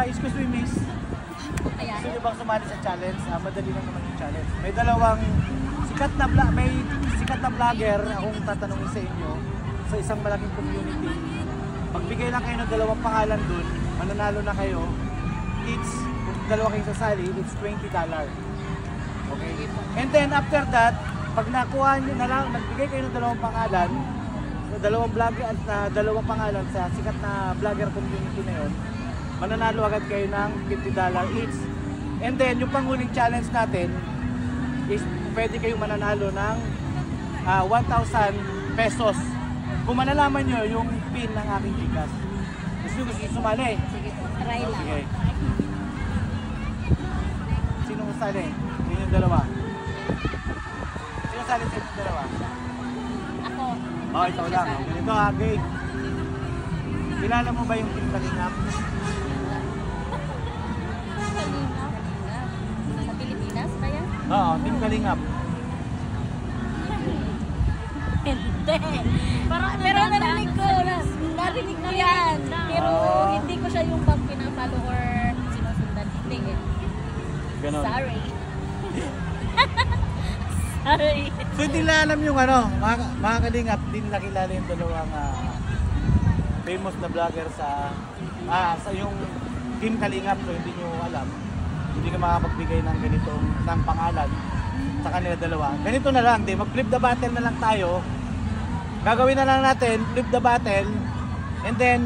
Excuse me, miss. Gusto nyo bang sumali sa challenge? Madali lang naman yung challenge. May dalawang sikat na vlogger akong tatanungin sa inyo sa isang malaking community. Magbigay lang kayo ng dalawang pangalan dun, mananalo na kayo. Each, kung dalawa kayong sasali, it's $20. Okay? And then after that, pag nakuha nyo na lang, nagbigay kayo ng dalawang pangalan, dalawang vlogger at dalawang pangalan sa sikat na vlogger community na yun, mananalo agad kayo ng $50 each. And then yung panghuling challenge natin is pwede kayong mananalo ng 1,000 pesos. Kung malalaman nyo yung pin ng aking Gcash. Gusto nyo sumali? Sige, try lang. Sige. Sino sali? Yun yung dalawa. Sino sali sa yung dalawa? Ako. Oh, ikaw lang. Ganito ha, game. Kilala mo ba yung Team Kalingap? Kalingap? Sa Pilipinas ba yan? Oo, Team Kalingap. Hindi. Pero narinig ko yan. Pero hindi ko siya yung pag pinapalo or sinusundan. Hindi eh. Ganon. Sorry. Sorry. So hindi nila alam yung mga Kalingap, hindi nila kilala yung dalawang famous na vlogger sa yung Team Kalingap. So hindi nyo alam, hindi ka makapagbigay ng ganitong pangalan sa kanila dalawa. Ganito na lang, mag-flip the battle na lang tayo. Gagawin na lang natin, flip the battle. And then,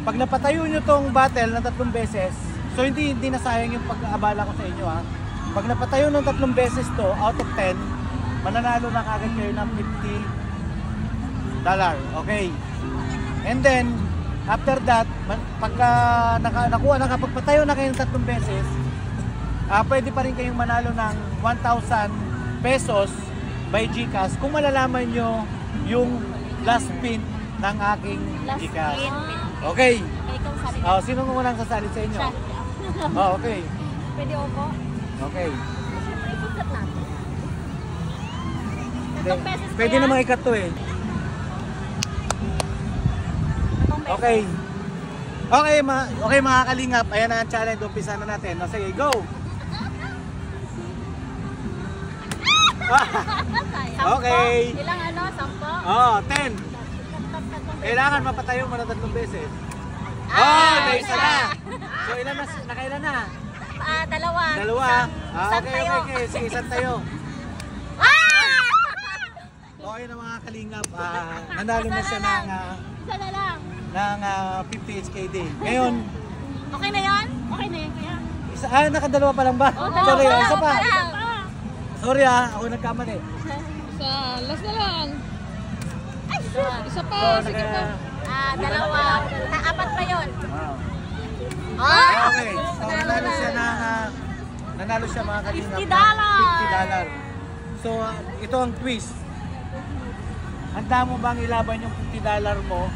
pag napatayo nyo tong battle na 3 beses, so hindi na sayang yung pag-aabala ko sa inyo ha. Pag napatayo ng 3 beses to, out of 10, mananalo na kagad kayo ng $50. Okay. And then, after that, pagka nakapagpatayo na kayo ng 3 beses, pwede pa rin kayong manalo ng 1,000 pesos by Gcash kung malalaman nyo yung last pin ng aking Gcash. Okay. Sino mo unang sasali sa inyo? Okay. Pwede ako? Okay. Siyempre, ikukat natin. Pwede naman ikat to eh. Okay. Okay mga Kalingap, ayan na ang challenge. Umpisa na natin. Sige, go! Okay. Ilang 10? Oh, 10. Kailangan mapatayo mo na 3 beses. May isa na. So ilan na? Nakailan na? Dalawa. Okay. Sige, isang tayo. Okay na mga Kalingap. Nanalo na siya ng isa na lang. Ng 50 HKD. Ngayon, okay na yan? Okay na yan kaya? Nakadalawa pa lang ba? Sorry, isa pa. Sorry ako nagkamali. Last na lang. Isa pa, sige pa. Dalawa. Apat pa yun. Okay. So, nanalo siya mga Kalingap. $50. So, ito ang twist. Handa mo bang ilaban yung $50 mo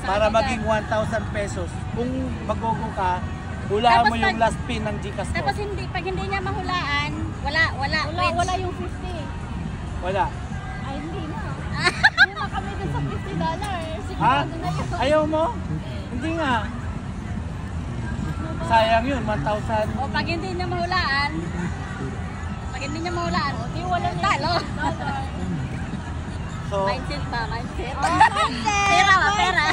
para maging 1,000 pesos? Kung magogo ka, hulaan mo yung last pin ng Gcash mo. Tapos pag hindi niya mahulaan, wala yung 50. Wala. Ay, hindi na. Hindi na kami dun sa $50. Sigurado na yun. Ayaw mo? Hindi nga. Sayang yun, 1,000. O pag hindi niya mahulaan, di wala na talo. So, mindset. Pera.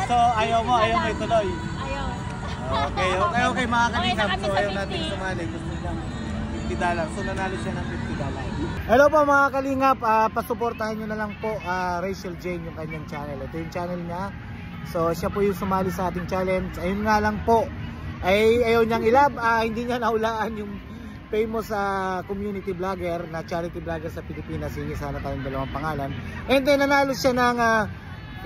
So ayaw mo ituloy. Ayaw. Okay mga Kalingap. Okay, So ayaw natin sumali. Gusto niyang $50. So nanalo siya ng $50. Hello po mga Kalingap. Pasuportahan nyo na lang po Rachel Jane yung kanyang channel. Ito yung channel niya. So siya po yung sumali sa ating challenge. Ayun nga lang po. Ayaw niyang hindi niya nahulaan yung famous community vlogger na charity vlogger sa Pilipinas. Sige, sana tayong dalawang pangalan. And then nanalo siya ng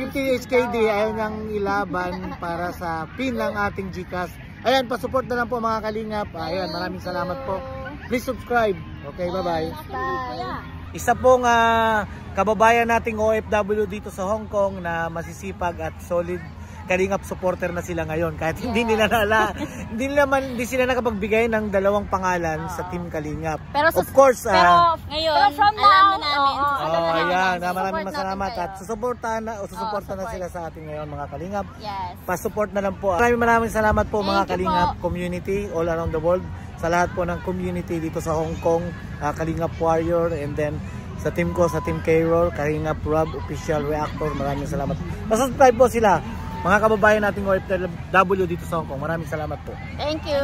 50 HKD. Ayaw niyang ilaban para sa pin ng ating Gcash. Ayan, pasupport na lang po mga Kalingap. Ayan, maraming salamat po. Please subscribe. Okay, bye-bye. Isa pong kababayan nating OFW dito sa Hong Kong na masisipag at solid Kalingap supporter na sila ngayon kahit hindi hindi sila nakapagbigay ng dalawang pangalan sa Team Kalingap. Pero of course, ngayon, from alam na now, namin. ayan, maraming Support salamat natin at susuportahan na sila sa atin ngayon mga Kalingap. Yes. Pa-support na lang po. Maraming salamat po mga Thank you Kalingap community all around the world, sa lahat po ng community dito sa Hong Kong, Kalingap Warrior, and then sa team ko, sa Team K-Roll, Kalingap Rob Official Reactor. Maraming salamat. Subscribe po sila mga kababayan nating OFW dito sa Hong Kong. Maraming salamat po. Thank you.